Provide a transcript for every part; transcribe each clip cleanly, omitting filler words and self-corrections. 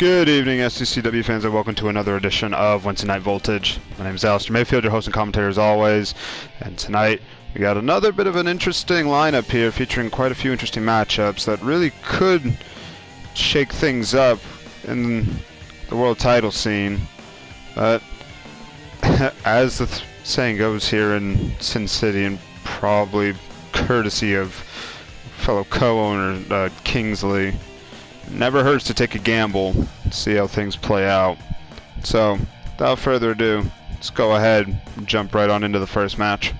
Good evening, SCCW fans, and welcome to another edition of Wednesday Night Voltage. My name is Alistair Mayfield, your host and commentator as always, and tonight we got another bit of an interesting lineup here featuring quite a few interesting matchups that really could shake things up in the world title scene. But as the saying goes here in Sin City, and probably courtesy of fellow co-owner Kingsley, never hurts to take a gamble, see how things play out. So, without further ado, let's go ahead and jump right on into the first match.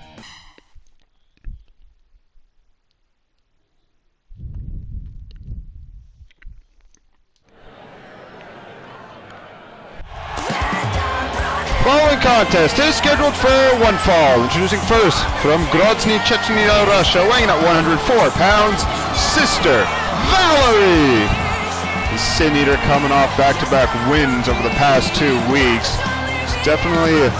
Following contest is scheduled for one fall. Introducing first, from Grozny, Chechnya, Russia, weighing at 104 pounds, Sister Valerie. The Sin Eater coming off back-to-back wins over the past 2 weeks. It's definitely a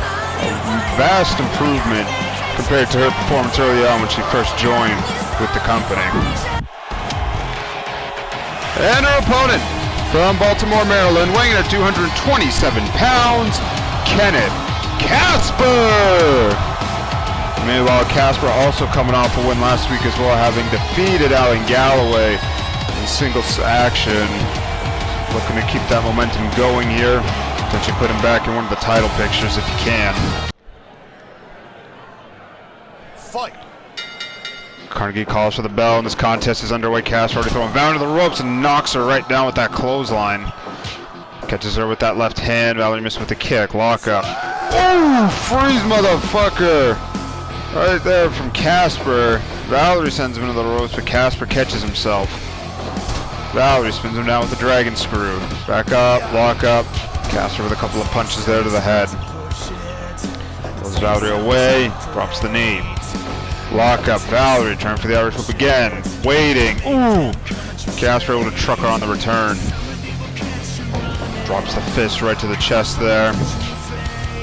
vast improvement compared to her performance early on when she first joined with the company. And her opponent, from Baltimore, Maryland, weighing at 227 pounds, Kenneth Casper. Meanwhile, Casper also coming off a win last week as well, having defeated Alan Galloway in singles action. Looking to keep that momentum going here. Potentially put him back in one of the title pictures if you can. Fight! Carnegie calls for the bell, and this contest is underway. Casper already throwing Valerie to the ropes and knocks her right down with that clothesline. Catches her with that left hand. Valerie missed with the kick. Lock up. Oh, freeze, motherfucker! Right there from Casper. Valerie sends him into the ropes, but Casper catches himself. Valerie spins him down with the dragon screw. Back up, lock up. Casper with a couple of punches there to the head. Pulls Valerie away, drops the knee. Lock up, Valerie, turn for the Irish whip again. Waiting, ooh! Casper able to truck her on the return. Drops the fist right to the chest there.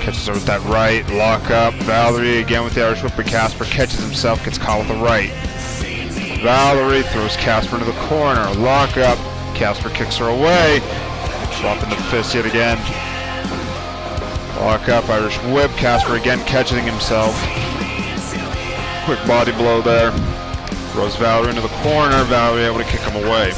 Catches her with that right, lock up. Valerie again with the Irish whip, but Casper catches himself, gets caught with the right. Valerie throws Casper into the corner. Lock up. Casper kicks her away. Dropping the fist yet again. Lock up. Irish whip. Casper again catching himself. Quick body blow there. Throws Valerie into the corner. Valerie able to kick him away.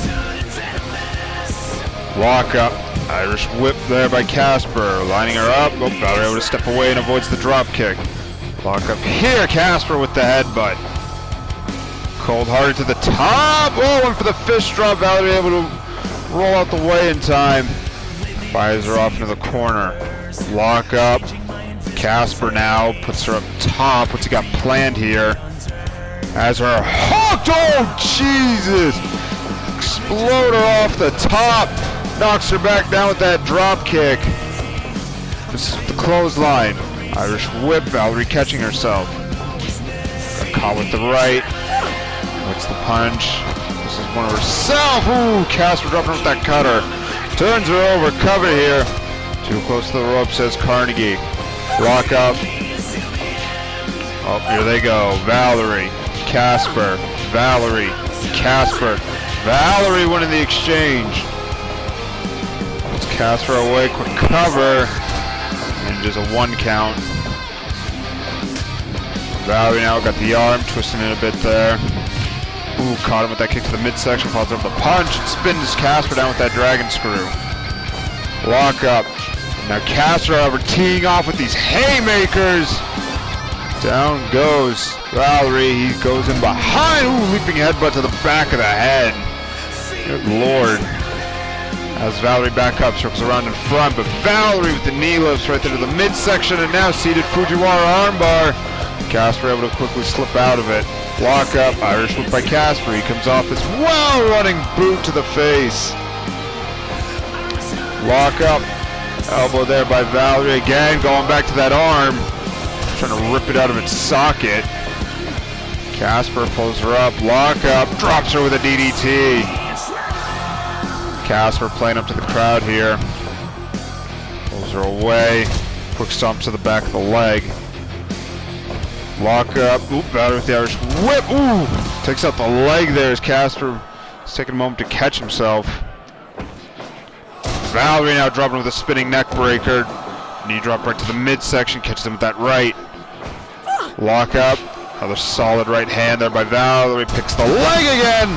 Lock up. Irish whip there by Casper. Lining her up. Oh, Valerie able to step away and avoids the drop kick. Lock up here. Casper with the headbutt. Cold-hearted to the top. Oh, went for the fist drop. Valerie able to roll out the way in time. Fires her off into the corner. Lock up. Casper now puts her up top. What's he got planned here? Has her hooked. Oh, Jesus. Explode her off the top. Knocks her back down with that drop kick. This is the clothesline. Irish whip. Valerie catching herself. Got caught with the right. What's the punch? This is one of herself. Ooh, Casper dropping with that cutter. Turns her over, cover here. Too close to the rope, says Carnegie. Lock up. Oh, here they go. Valerie, Casper, Valerie, Casper. Valerie winning the exchange. Puts Casper away, quick cover. And just a 1 count. Valerie now got the arm, twisting it a bit there. Ooh, caught him with that kick to the midsection, follows over the punch, and spins Casper down with that dragon screw. Lock up. Now Casper, however, teeing off with these haymakers. Down goes Valerie. He goes in behind. Ooh, leaping headbutt to the back of the head. Good Lord. As Valerie back up, circles around in front, but Valerie with the knee lifts right there to the midsection, and now seated Fujiwara armbar. Casper able to quickly slip out of it. Lock up, Irish whip by Casper. He comes off this well-running boot to the face. Lock up, elbow there by Valerie again, going back to that arm. Trying to rip it out of its socket. Casper pulls her up, lock up, drops her with a DDT. Casper playing up to the crowd here. Pulls her away, quick stomp to the back of the leg. Lock up. Oop, Valerie with the Irish whip. Ooh, takes out the leg there as Casper is taking a moment to catch himself. Valerie now dropping with a spinning neck breaker. Knee drop right to the midsection, catches him with that right. Lock up. Another solid right hand there by Valerie. Picks the leg again.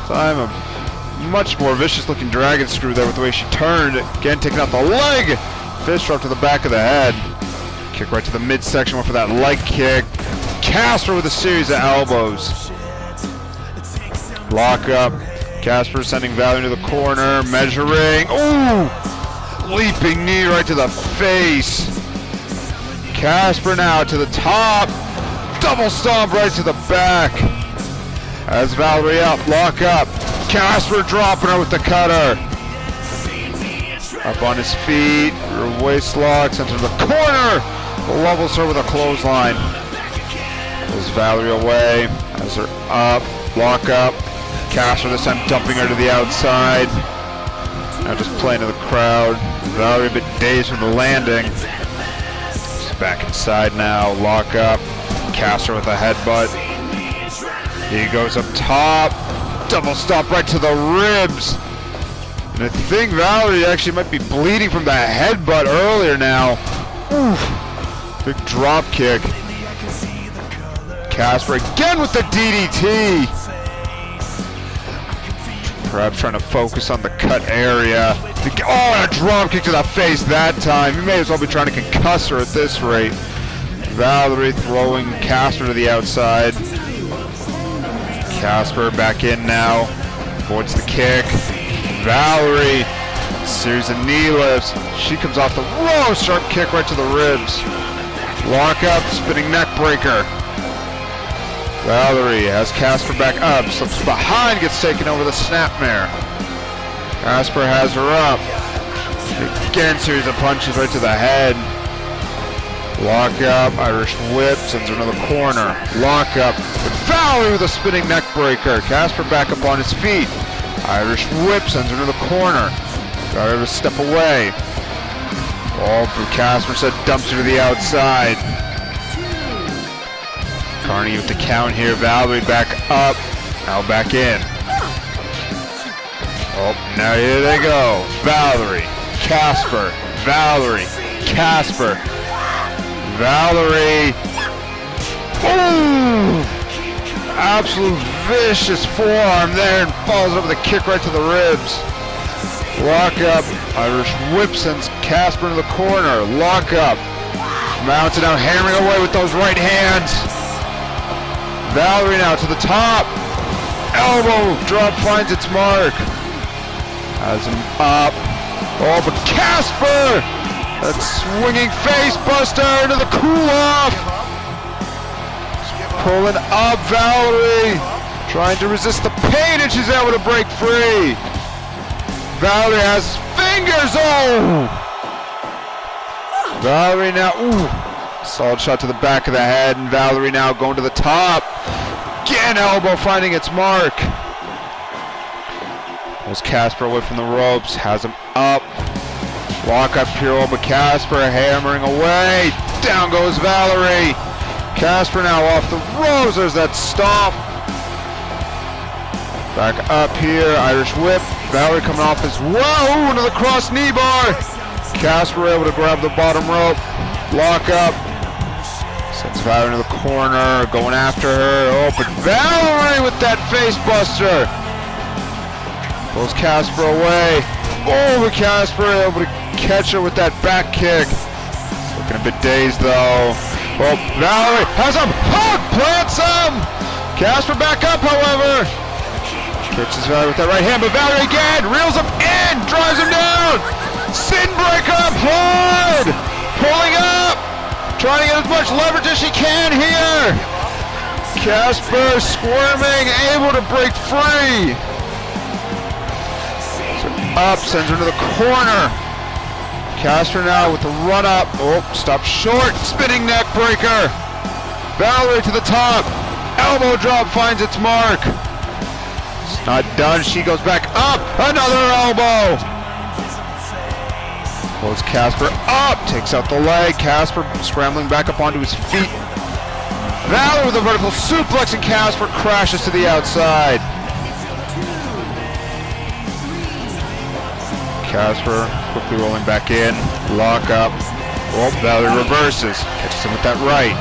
Time a much more vicious looking dragon screw there with the way she turned. Again taking out the leg. Fist drop to the back of the head. Kick right to the midsection. Went for that leg kick. Casper with a series of elbows. Lock up. Casper sending Valerie to the corner. Measuring. Ooh! Leaping knee right to the face. Casper now to the top. Double stomp right to the back. As Valerie up. Lock up. Casper dropping her with the cutter. Up on his feet. Her waist lock. Sends her to the corner. Levels her with a clothesline. Pulls Valerie away. Has her up. Lock up. Casper this time dumping her to the outside. Now just playing to the crowd. Valerie a bit dazed from the landing. She's back inside now. Lock up. Casper with a headbutt. He goes up top. Double stop right to the ribs. And I think Valerie actually might be bleeding from that headbutt earlier now. Oof. Big drop kick. Casper again with the DDT. Perhaps trying to focus on the cut area. Oh, and a drop kick to the face that time. He may as well be trying to concuss her at this rate. Valerie throwing Casper to the outside. Casper back in now. Avoids the kick. Valerie, series of knee lifts. She comes off the row. Sharp kick right to the ribs. Lock up, spinning neck breaker. Valerie has Casper back up, slips behind, gets taken over the snapmare. Casper has her up. Again, series of punches right to the head. Lock up, Irish whip, sends her another corner. Lock up, Valerie with a spinning neck breaker. Casper back up on his feet. Irish whip, sends her to the corner. Got her to step away. Oh, Casper said dumps her to the outside. Carney with the count here. Valerie back up. Now back in. Oh, now here they go. Valerie, Casper, Valerie, Casper, Valerie. Ooh! Absolute vicious forearm there and falls over the kick right to the ribs. Lock up. Irish whip sends Casper into the corner. Lock up. Mounted out, hammering away with those right hands. Valerie now to the top. Elbow drop finds its mark. Has him up. Oh, but Casper! That swinging face buster into the cool off. Pulling up Valerie. Trying to resist the pain and she's able to break free. Valerie has fingers. Oh! Valerie now. Ooh. Solid shot to the back of the head, and Valerie now going to the top. Again, elbow finding its mark. Pulls Casper away from the ropes, has him up. Lock up here, but Casper hammering away. Down goes Valerie. Casper now off the ropes. There's that stomp. Back up here, Irish whip. Valerie coming off as well. Ooh, another cross knee bar. Casper able to grab the bottom rope. Lock up. Sends Valerie into the corner, going after her. Oh, but Valerie with that face buster. Pulls Casper away. Oh, but Casper able to catch her with that back kick. Looking a bit dazed though. Oh, Valerie has him hooked, plants him. Casper back up, however. Catches Valerie with that right hand, but Valerie again reels him in, drives him down. Sin breaker up hard. Pulling up. Trying to get as much leverage as she can here. Casper squirming, able to break free. So up, sends her to the corner. Casper now with the run up. Oh, stopped short. Spinning neck breaker. Valerie to the top. Elbow drop finds its mark. It's not done. She goes back up. Another elbow. Pulls Casper up, takes out the leg. Casper scrambling back up onto his feet. Valerie with a vertical suplex and Casper crashes to the outside. Casper quickly rolling back in. Lock up. Oh, Valerie reverses. Catches him with that right.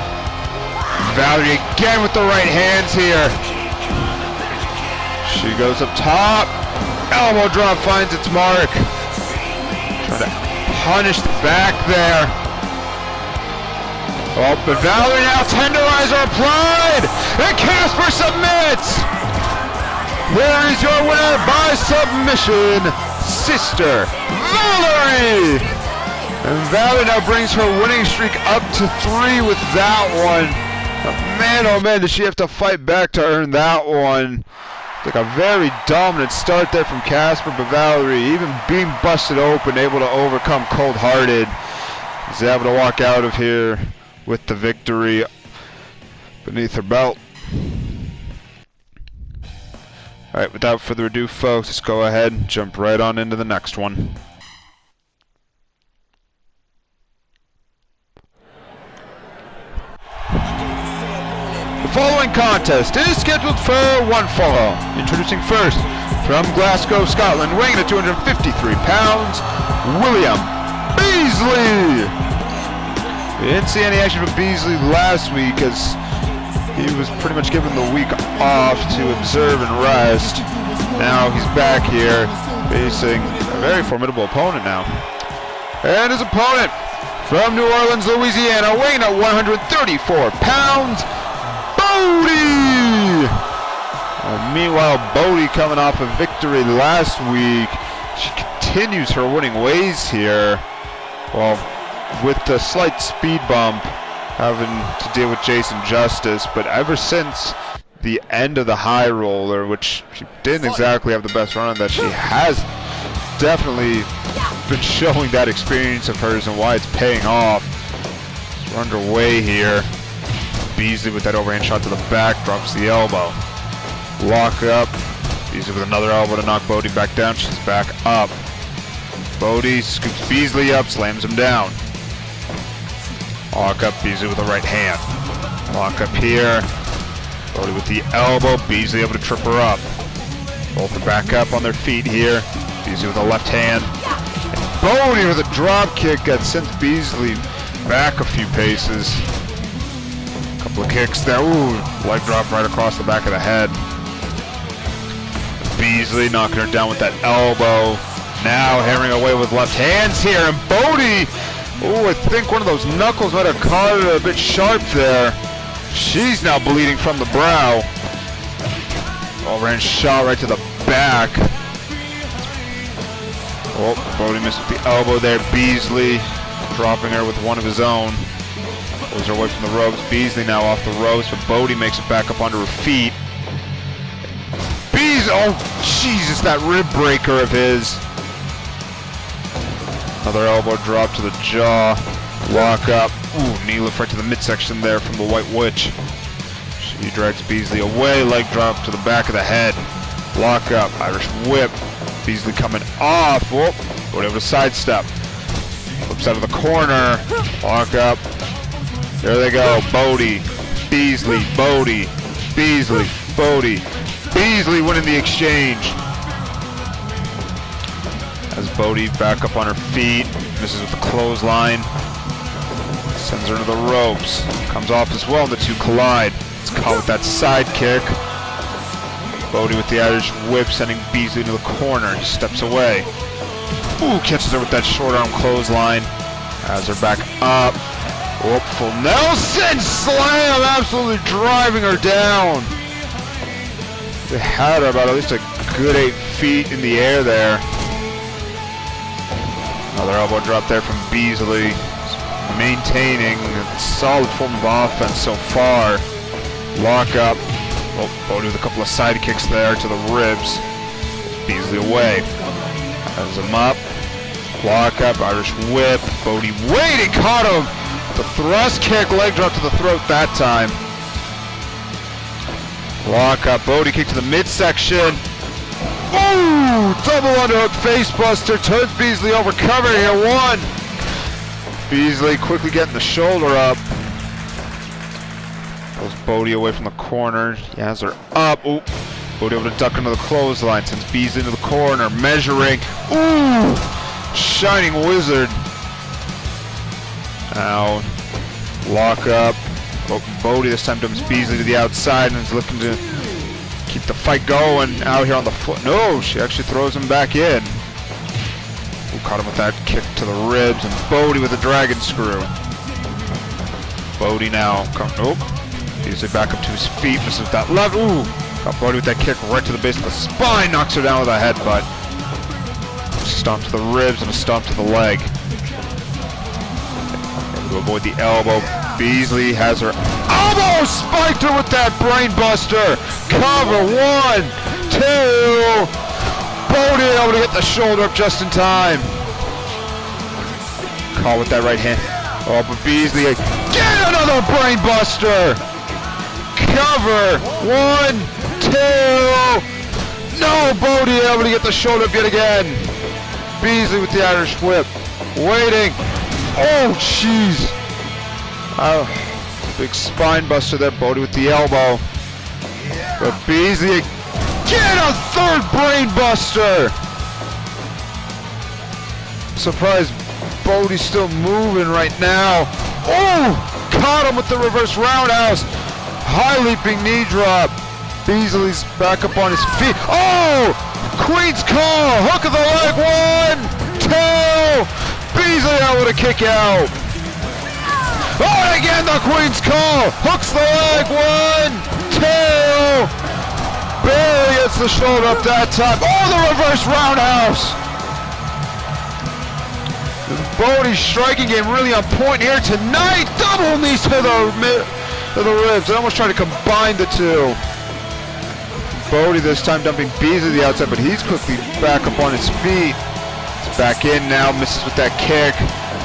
Valerie again with the right hands here. She goes up top. Elbow drop finds its mark. Trying to punish the back there. Oh, but Valerie now tenderizer applied. And Casper submits. There is your winner by submission, Sister Valerie. And Valerie now brings her winning streak up to 3 with that one. Man, oh man, did she have to fight back to earn that one. Like a very dominant start there from Casper, but Valerie, even being busted open, able to overcome Cold-Hearted, is able to walk out of here with the victory beneath her belt. Alright, without further ado, folks, let's go ahead and jump right on into the next one. The following contest is scheduled for one fall. Introducing first, from Glasgow, Scotland, weighing at 253 pounds, William Beasley. We didn't see any action from Beasley last week as he was pretty much given the week off to observe and rest. Now he's back here facing a very formidable opponent now. And his opponent from New Orleans, Louisiana, weighing at 134 pounds, Bodie! Meanwhile, Bodie coming off a victory last week. She continues her winning ways here. Well, with the slight speed bump, having to deal with Jason Justice, but ever since the end of the high roller, which she didn't exactly have the best run on, that she has definitely been showing that experience of hers and why it's paying off. So we're underway here. Beasley with that overhand shot to the back, drops the elbow. Lock up. Beasley with another elbow to knock Bodie back down. She's back up. Bodie scoops Beasley up, slams him down. Lock up, Beasley with the right hand. Lock up here. Bodie with the elbow. Beasley able to trip her up. Both are back up on their feet here. Beasley with the left hand. And Bodie with a drop kick that sends Beasley back a few paces. Couple of kicks there. Ooh, leg drop right across the back of the head. Beasley knocking her down with that elbow. Now hammering away with left hands here. And Bodie, ooh, I think one of those knuckles might have caught her a bit sharp there. She's now bleeding from the brow. Overhand shot right to the back. Oh, Bodie missed with the elbow there. Beasley dropping her with one of his own. Pulls her away from the ropes. Beasley now off the ropes, but Bodie makes it back up onto her feet. Beasley, oh Jesus, that rib breaker of his. Another elbow drop to the jaw. Lock up. Ooh, knee lift right to the midsection there from the White Witch. She drags Beasley away. Leg drop to the back of the head. Lock up. Irish whip. Beasley coming off. Whoop. Bodie able to sidestep. Flips out of the corner. Lock up. There they go. Bodie, Beasley, Bodie, Beasley, Bodie. Beasley winning the exchange. As Bodie back up on her feet. Misses with the clothesline. Sends her to the ropes. Comes off as well, and the two collide. It's caught with that side kick. Bodie with the Irish whip, sending Beasley to the corner. He steps away. Ooh, catches her with that short arm clothesline. Has her back up. Whoop, full Nelson slam, absolutely driving her down. They had her about at least a good 8 feet in the air there. Another elbow drop there from Beasley. Maintaining a solid form of offense so far. Lock up. Oh, Bodie with a couple of side kicks there to the ribs. Beasley away. Has him up. Lock up, Irish whip. Bodie waiting, caught him. The thrust kick, leg drop to the throat that time. Lock up, Bodie kick to the midsection. Ooh, double underhook face buster. Turns Beasley over, cover here, one. Beasley quickly getting the shoulder up. Pulls Bodie away from the corner. He has her up. Ooh, Bodie able to duck into the clothesline. Sends Beasley into the corner, measuring. Ooh, Shining Wizard. Now, lock up. Bodhi this time dumps Beasley to the outside and is looking to keep the fight going out here on the foot. No, she actually throws him back in. Ooh, caught him with that kick to the ribs, and Bodhi with a dragon screw. Bodhi now, nope. Beasley back up to his feet, misses that left. Ooh, got Bodhi with that kick right to the base of the spine, knocks her down with a headbutt. Stomp to the ribs and a stomp to the leg. To avoid the elbow, Beasley has her elbow, spiked her with that brain buster. Cover, 1, 2. Bodhi able to get the shoulder up just in time. Caught with that right hand. Oh, but Beasley, get another brain buster. Cover, 1, 2. No, Bodhi able to get the shoulder up yet again. Beasley with the Irish whip, waiting. Oh, jeez. Oh, big spine buster there, Bodhi with the elbow. But Beasley, get a third brain buster. Surprised Bodhi's still moving right now. Oh, caught him with the reverse roundhouse. High leaping knee drop. Beasley's back up on his feet. Oh, Queen's call, hook of the leg, 1, 2. Beasley able to kick out. Oh, and again the Queen's call, hooks the leg, 1, 2. Barely gets the shoulder up that time. Oh, the reverse roundhouse. Bodhi's striking game really on point here tonight. Double knees to the ribs. I almost tried to combine the two. Bodhi this time dumping Beasley to the outside, but he's quickly back up on his feet. He's back in now, misses with that kick.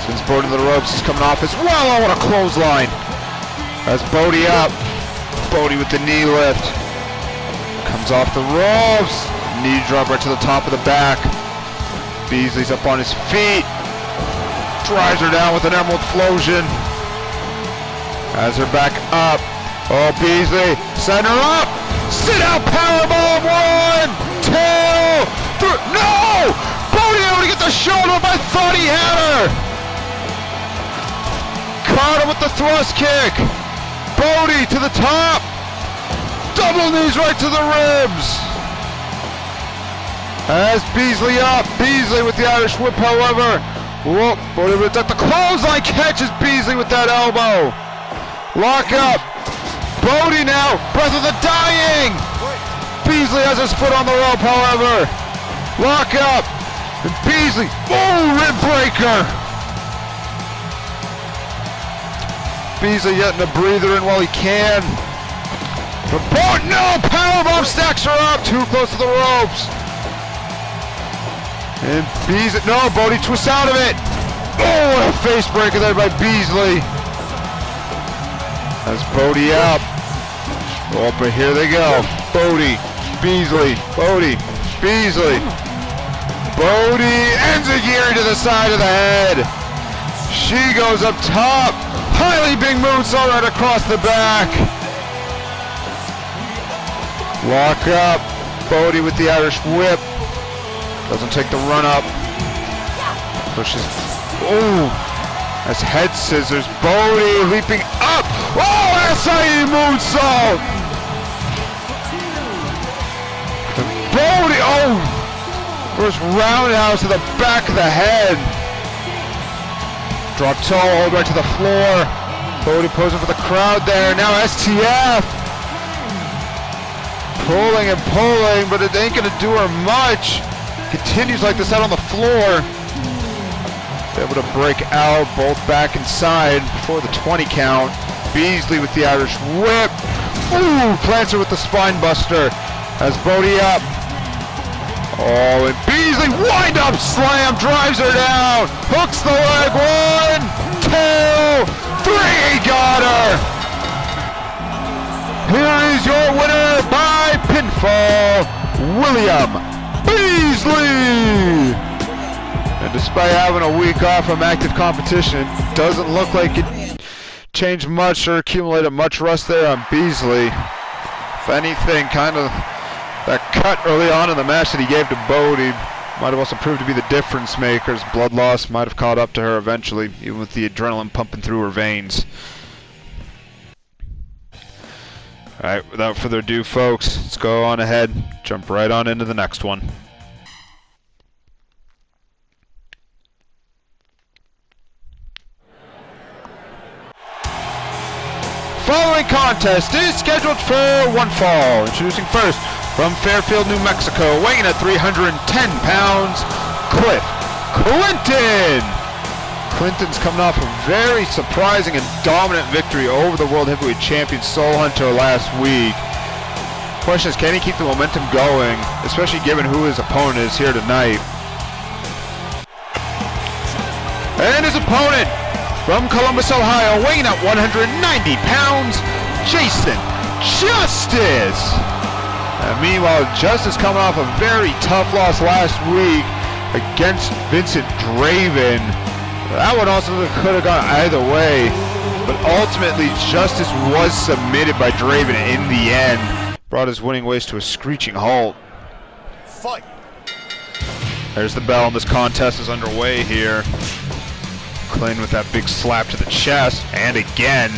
Sends Bodhi to the ropes, he's coming off as well. Oh, what a clothesline. That's Bodhi up. Bodhi with the knee lift. Comes off the ropes. Knee drop right to the top of the back. Beasley's up on his feet. Drives her down with an Emerald Flosion. Has her back up. Oh, Beasley, send her up. Sit out powerbomb, 1, 2, 3. No! Bodhi able to get the shoulder up. I thought he had her. Caught him with the thrust kick. Bodhi to the top. Double knees right to the ribs. Has Beasley up. Beasley with the Irish whip, however. Whoa, Bodhi with the clothesline, catches Beasley with that elbow. Lock up. Bodhi now, breath of the dying. Beasley has his foot on the rope, however. Lock up. And Beasley, oh, rib breaker. Beasley getting a breather in while he can. But no, powerbomb stacks her up, too close to the ropes. And Beasley, no, Bodhi twists out of it. Oh, what a face breaker there by Beasley. That's Bodhi up. Oh, but here they go. Bodhi, Beasley, Bodhi, Beasley. Bodhi ends a gear to the side of the head. She goes up top. Highly big moonsault right across the back. Lock up. Bodhi with the Irish whip. Doesn't take the run up. Pushes. Oh, that's head scissors. Bodhi leaping up. Oh, SIE moonsault. And Bodhi, oh, first roundhouse to the back of the head. Drop toe, hold right to the floor. Bodhi posing for the crowd there. Now STF. Pulling and pulling, but it ain't gonna do her much. Continues like this out on the floor. Able to break out, both back inside before the 20 count. Beasley with the Irish whip. Ooh, plants her with the spine buster. Has Bodhi up. Oh, and Beasley, wind up slam, drives her down. Hooks the leg, 1, 2, 3, got her. Here is your winner by pinfall, William Beasley. And despite having a week off from active competition, it doesn't look like it changed much or accumulated much rust there on Beasley. If anything, kind of that cut early on in the match that he gave to Bodhi Might have also proved to be the difference makers. Blood loss might have caught up to her eventually, even with the adrenaline pumping through her veins. Alright, without further ado, folks, let's go on ahead, jump right on into the next one. Following contest is scheduled for one fall. Introducing first, from Fairfield, New Mexico, weighing in at 310 pounds, Cliff Clinton. Clinton's coming off a very surprising and dominant victory over the World Heavyweight Champion Soul Hunter last week. Question is, can he keep the momentum going, especially given who his opponent is here tonight? And his opponent, from Columbus, Ohio, weighing at 190 pounds, Jason Justice. And meanwhile, Justice coming off a very tough loss last week against Vincent Draven. That one also could have gone either way, but ultimately Justice was submitted by Draven in the end. Brought his winning ways to a screeching halt. Fight. There's the bell, and this contest is underway here. Clinton with that big slap to the chest, and again,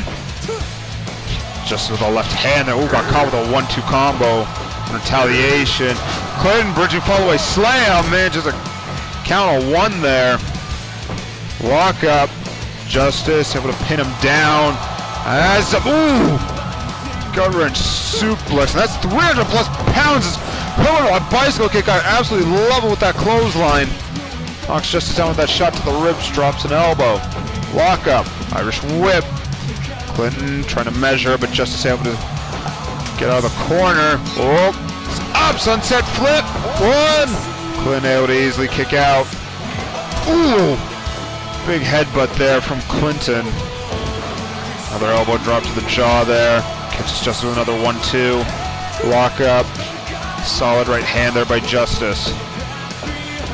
just with the left hand there. Ooh, got caught with a 1-2 combo. Retaliation. Clinton bridging fall away slam, man, just a count of one there. Lock up. Justice able to pin him down. As ooh, gut wrench suplex. And that's 300 plus pounds. A bicycle kick. I absolutely love it with that clothesline. Knocks Justice down with that shot to the ribs. Drops an elbow. Lock up. Irish whip. Clinton trying to measure, but Justice able to get out of the corner. Oh, up, sunset flip. One. Clinton able to easily kick out. Ooh. Big headbutt there from Clinton. Another elbow drop to the jaw there. Catches Justice with another 1-2. Lock up. Solid right hand there by Justice.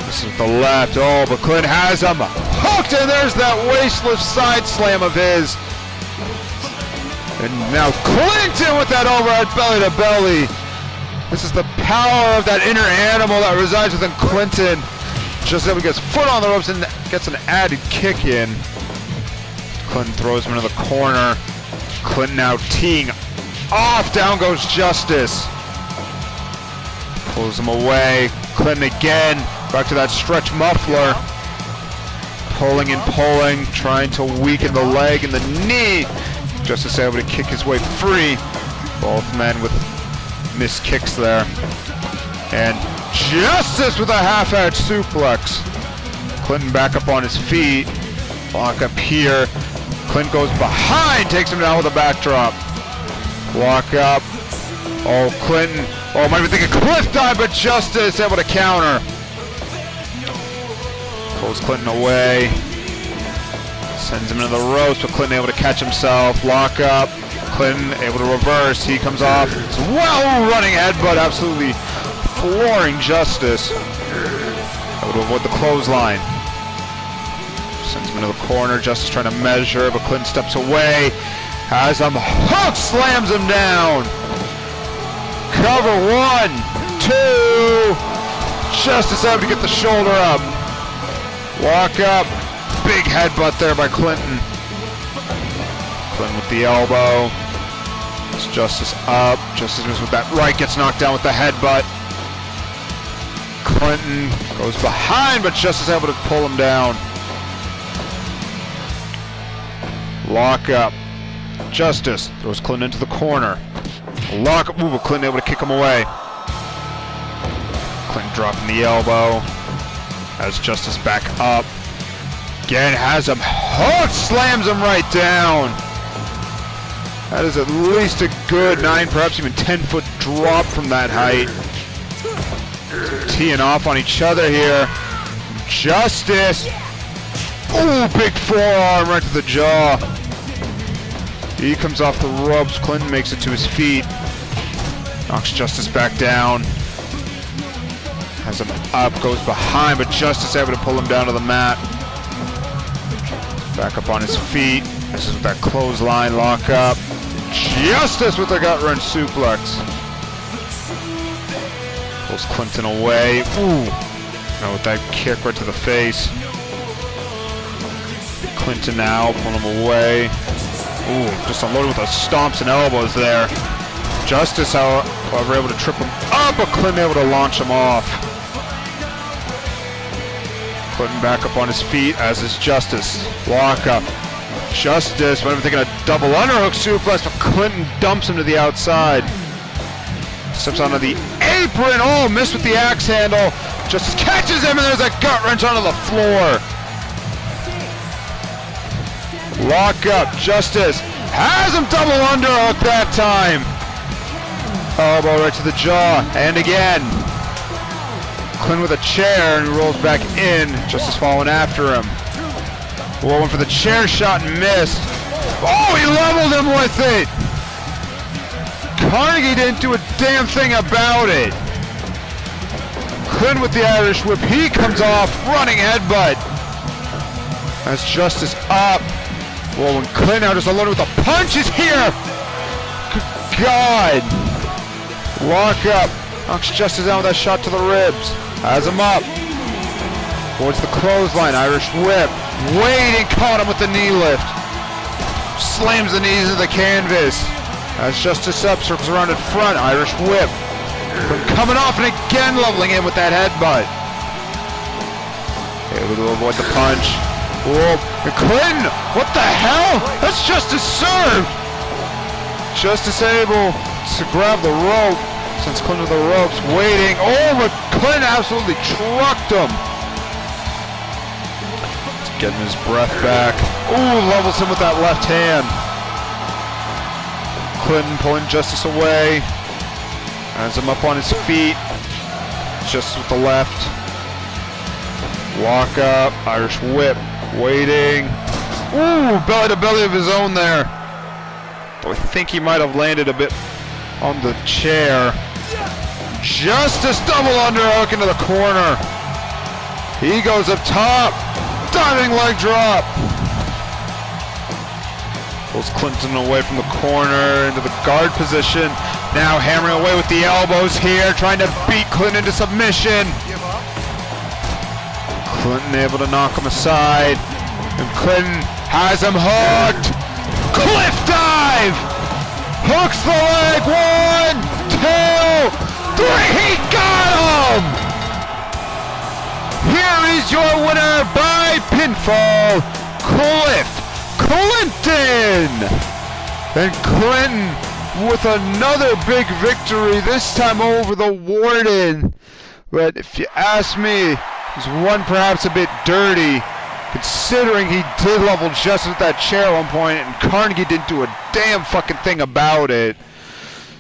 This is the left. Oh, but Clinton has him hooked, and there's that waist-lift side slam of his. And now Clinton with that overhead belly to belly. This is the power of that inner animal that resides within Clinton. Just then he gets foot on the ropes and gets an added kick in. Clinton throws him into the corner. Clinton now teeing off. Down goes Justice. Pulls him away. Clinton again. Back to that stretch muffler. Pulling and pulling. Trying to weaken the leg and the knee. Justice able to kick his way free. Both men with missed kicks there. And Justice with a half-edge suplex. Clinton back up on his feet. Lock up here. Clinton goes behind, takes him down with a backdrop. Lock up. Oh, Clinton. Oh, might be thinking cliff dive, but Justice able to counter. Pulls Clinton away. Sends him into the ropes, but Clinton able to catch himself. Lock up. Clinton able to reverse. He comes off. It's well running headbutt, absolutely flooring Justice. Able to avoid the clothesline. Sends him into the corner. Justice trying to measure, but Clinton steps away. Has him hooked, slams him down. Cover 1, 2. Justice able to get the shoulder up. Walk up. Big headbutt there by Clinton. Clinton with the elbow. It's Justice up. Justice with that right, gets knocked down with the headbutt. Clinton goes behind, but Justice able to pull him down. Lock up. Justice throws Clinton into the corner. Lock up. Ooh, but Clinton able to kick him away. Clinton dropping the elbow. Has Justice back up. Again, has him hooked, slams him right down. That is at least a good 9, perhaps even 10-foot drop from that height. Teeing off on each other here. Justice. Ooh, big forearm right to the jaw. He comes off the ropes. Clinton makes it to his feet. Knocks Justice back down. Has him up, goes behind, but Justice able to pull him down to the mat. Back up on his feet. This is with that clothesline. Lock up. Justice with the gut wrench suplex. Pulls Clinton away. Ooh. Now with that kick right to the face. Clinton now pulling him away. Ooh, just unloaded with those stomps and elbows there. Justice, however, able to trip him up, but Clinton able to launch him off. Clinton back up on his feet, as is Justice. Walk up. Justice, might have been thinking a double underhook suplex, but Clinton dumps him to the outside. Steps onto the apron. Oh, missed with the axe handle. Justice catches him, and there's a gut wrench onto the floor. Lock up. Justice has him double underhook that time. Elbow right to the jaw, and again. Clinton with a chair, and he rolls back in. Justice following after him. Went for the chair shot and missed. Oh, he leveled him with it. Carnegie didn't do a damn thing about it. Clinton with the Irish whip. He comes off, running headbutt. That's Justice up. Well, when Clinton now just unloaded with the punches here. Good God. Lock up. Knocks Justice down with that shot to the ribs. Has him up. Towards the clothesline. Irish whip. Waiting, caught him with the knee lift. Slams the knees into the canvas. As Justice up, circles around in front. Irish whip. Coming off and again leveling in with that headbutt. Able to avoid the punch. Whoa. And Clinton, what the hell? That's Justice served. Justice able to grab the rope. Since Clinton with the ropes, waiting. Oh, but Clinton absolutely trucked him. He's getting his breath back. Ooh, levels him with that left hand. Clinton pulling Justice away. Has him up on his feet. Justice with the left. Walk up. Irish whip. Waiting. Ooh, belly to belly of his own there. Though I think he might have landed a bit on the chair. Justice double underhook into the corner. He goes up top. Diving leg drop. Pulls Clinton away from the corner into the guard position. Now hammering away with the elbows here, trying to beat Clinton into submission. Clinton able to knock him aside. And Clinton has him hooked. Cliff dive! Hooks the leg. 1, 2, 3. He got him! Here is your winner by pinfall, Cliff Clinton! And Clinton with another big victory, this time over the Warden. But if you ask me, it was one perhaps a bit dirty, considering he did level Justice with that chair at one point, and Carnegie didn't do a damn fucking thing about it.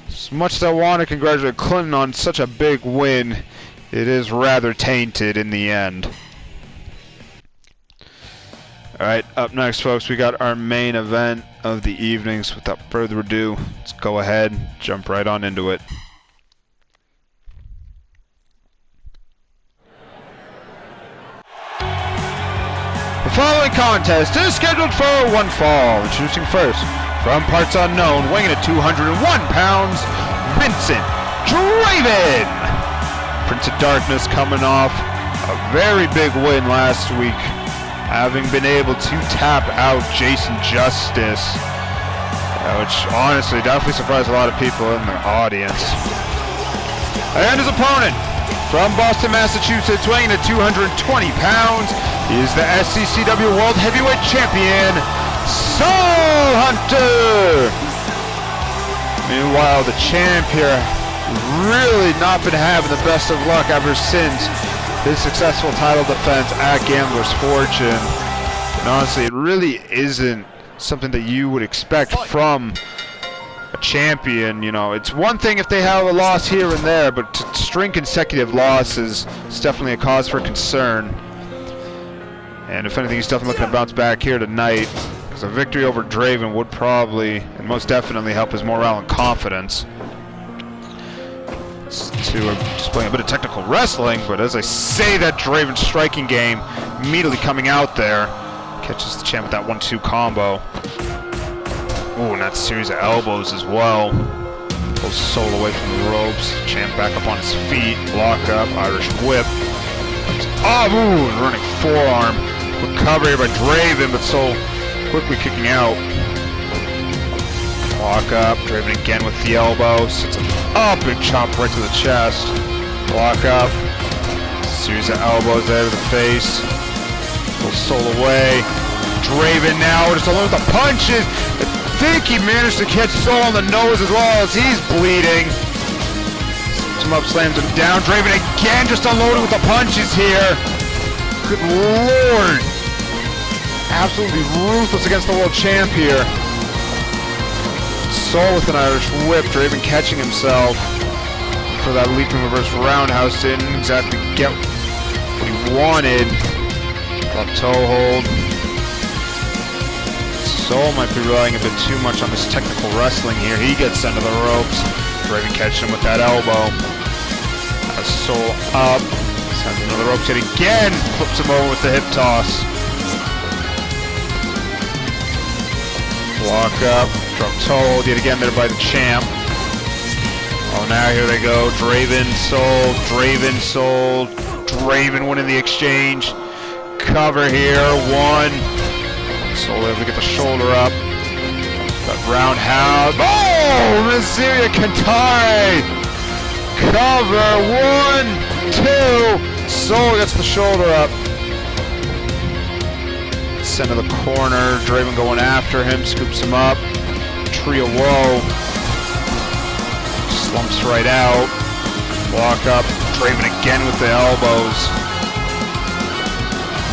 As much as I want to congratulate Clinton on such a big win, it is rather tainted in the end. Alright, up next, folks, we got our main event of the evenings. Without further ado, let's go ahead, jump right on into it. The following contest is scheduled for one fall. Introducing first, from parts unknown, weighing in at 201 pounds, Vincent Draven. Prince of Darkness coming off a very big win last week, having been able to tap out Jason Justice, which honestly definitely surprised a lot of people in the audience. And his opponent, from Boston, Massachusetts, weighing in at 220 pounds, he is the SCCW World Heavyweight Champion, Soul Hunter! Meanwhile, the champ here really not been having the best of luck ever since his successful title defense at Gambler's Fortune. And honestly, it really isn't something that you would expect from a champion. You know, it's one thing if they have a loss here and there, but to string consecutive losses is definitely a cause for concern. And if anything, he's definitely looking to bounce back here tonight, because a victory over Draven would probably and most definitely help his morale and confidence. To displaying a bit of technical wrestling, but as I say, that Draven striking game immediately coming out there, catches the champ with that 1-2 combo. Ooh, and that series of elbows as well. Pulls Soul away from the ropes. Champ back up on his feet. Lock up, Irish whip. Oh, ooh, running forearm. Recovery here by Draven, but Soul quickly kicking out. Walk up, Draven again with the elbow. Sits him up, big chop right to the chest. Walk up. Series of elbows there to the face. Pulls Soul away. Draven now just alone with the punches. I think he managed to catch Soul on the nose as well as he's bleeding. Slips him up, slams him down. Draven again just unloading with the punches here. Good lord. Absolutely ruthless against the world champ here. Soul with an Irish whip. Draven catching himself for that leaping reverse roundhouse. Didn't exactly get what he wanted. Drop toe hold. Soul might be relying a bit too much on this technical wrestling here. He gets sent to the ropes. Draven catching him with that elbow. Has Soul up. Sends him to the ropes yet again. Flips him over with the hip toss. Walk up. Drop toe hold yet again there by the champ. Oh, now here they go. Draven, Soul. Draven, Soul. Draven winning the exchange. Cover here. One. Soul able to get the shoulder up. That roundhouse. Oh! Miseria Kantare! Cover. 1, 2. Soul gets the shoulder up. Sent to the corner. Draven going after him. Scoops him up. Tree of Woe. Slumps right out. Walk up. Draven again with the elbows.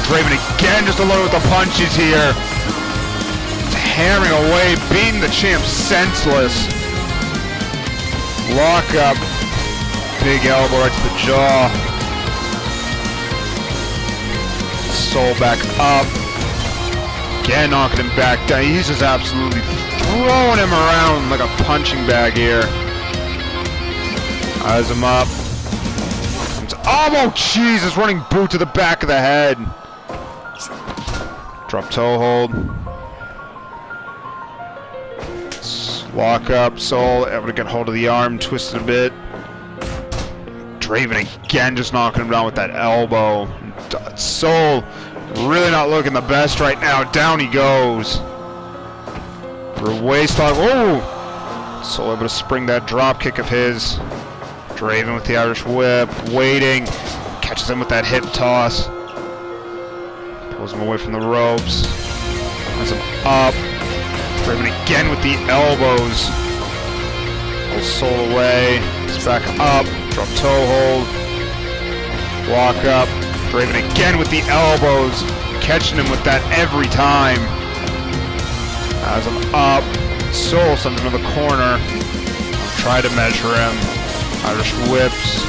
Draven again just alone with the punches here. Hammering away, beating the champ senseless. Lock up. Big elbow right to the jaw. Soul back up. Again knocking him back down. He's just absolutely throwing him around like a punching bag here. Eyes him up. Oh, Jesus! Running boot to the back of the head. Drop toe hold. Lock up. Soul able to get hold of the arm, twisted a bit. Draven again just knocking him down with that elbow. Soul really not looking the best right now. Down he goes. Waist lock. Oh! Soul able to spring that drop kick of his. Draven with the Irish whip. Waiting. Catches him with that hip toss. Pulls him away from the ropes. Has him up. Draven again with the elbows. Pulls Soul away. He's back up. Drop toe hold. Walk up. Draven again with the elbows. Catching him with that every time. Has him up. Soul sends him to the corner. Try to measure him. Irish whips.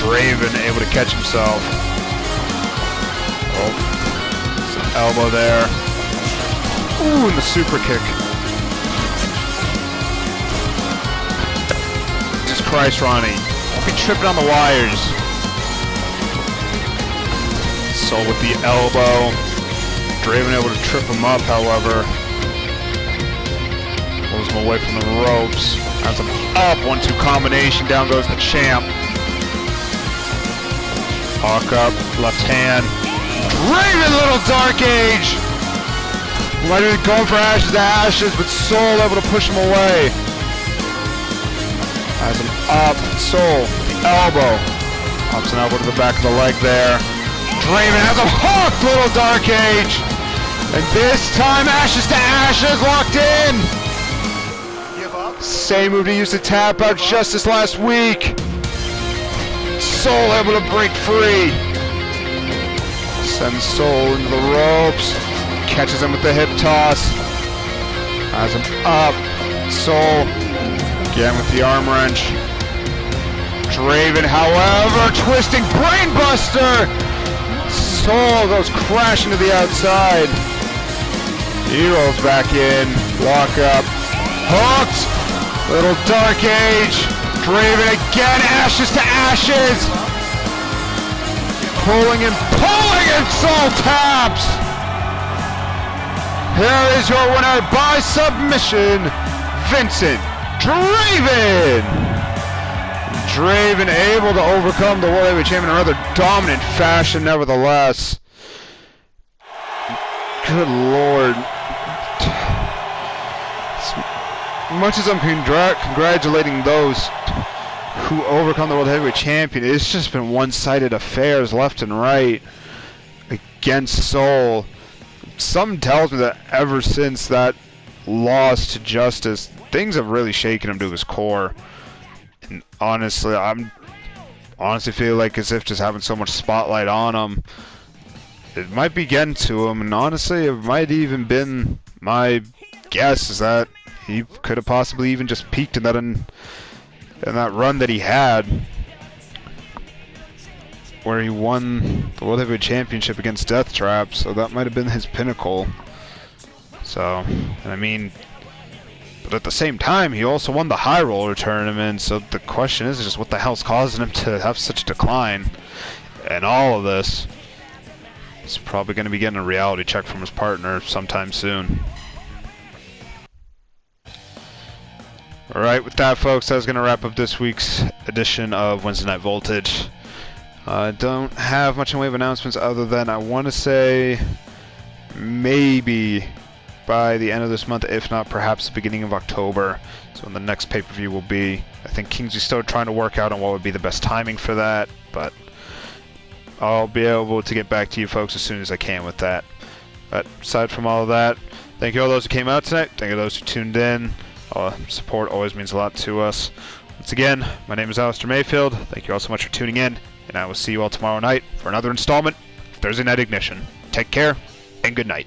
Draven able to catch himself. Oh. Some elbow there. Ooh, and the super kick. Jesus Christ, Ronnie. Don't be tripping on the wires. Soul with the elbow. Draven able to trip him up, however. Pulls him away from the ropes. Has him up. 1-2 combination. Down goes the champ. Hawk up. Left hand. Draven, little Dark Age. Might have been going for ashes to ashes, but Soul able to push him away. Has him up. Soul. Elbow. Pops an elbow to the back of the leg there. Draven has him hooked. Little Dark Age. And this time, ashes to ashes. Locked in. Same move he used to tap out just this last week. Soul able to break free. Sends Soul into the ropes. Catches him with the hip toss. Has him up. Soul again with the arm wrench. Draven, however, twisting brainbuster. Soul goes crashing to the outside. He rolls back in. Lock up. Hooked. Little Dark Age. Draven again. Ashes to ashes. Pulling and Soul taps. Here is your winner by submission, Vincent Draven. Draven able to overcome the World Heavyweight Champion in a rather dominant fashion, nevertheless. Good Lord. As much as I'm congratulating those who overcome the World Heavyweight Champion, it's just been one-sided affairs left and right against Soul. Something tells me that ever since that loss to Justice, things have really shaken him to his core. And honestly, feel like as if just having so much spotlight on him, it might be getting to him. And honestly, it might even been my guess is that he could have possibly even just peaked in that run that he had, where he won the World Heavyweight Championship against Death Trap. So that might have been his pinnacle. So, I mean, but at the same time, he also won the High Roller tournament. So the question is just what the hell's causing him to have such a decline? And all of this, he's probably going to be getting a reality check from his partner sometime soon. Alright, with that, folks, that's going to wrap up this week's edition of Wednesday Night Voltage. I don't have much in the way of announcements other than I want to say maybe by the end of this month, if not perhaps the beginning of October. So when the next pay-per-view will be. I think Kingsley's still trying to work out on what would be the best timing for that, but I'll be able to get back to you folks as soon as I can with that. But aside from all of that, thank you all those who came out tonight. Thank you those who tuned in. Support always means a lot to us. Once again, my name is Alistair Mayfield. Thank you all so much for tuning in, and I will see you all tomorrow night for another installment of Thursday Night Ignition. Take care, and good night.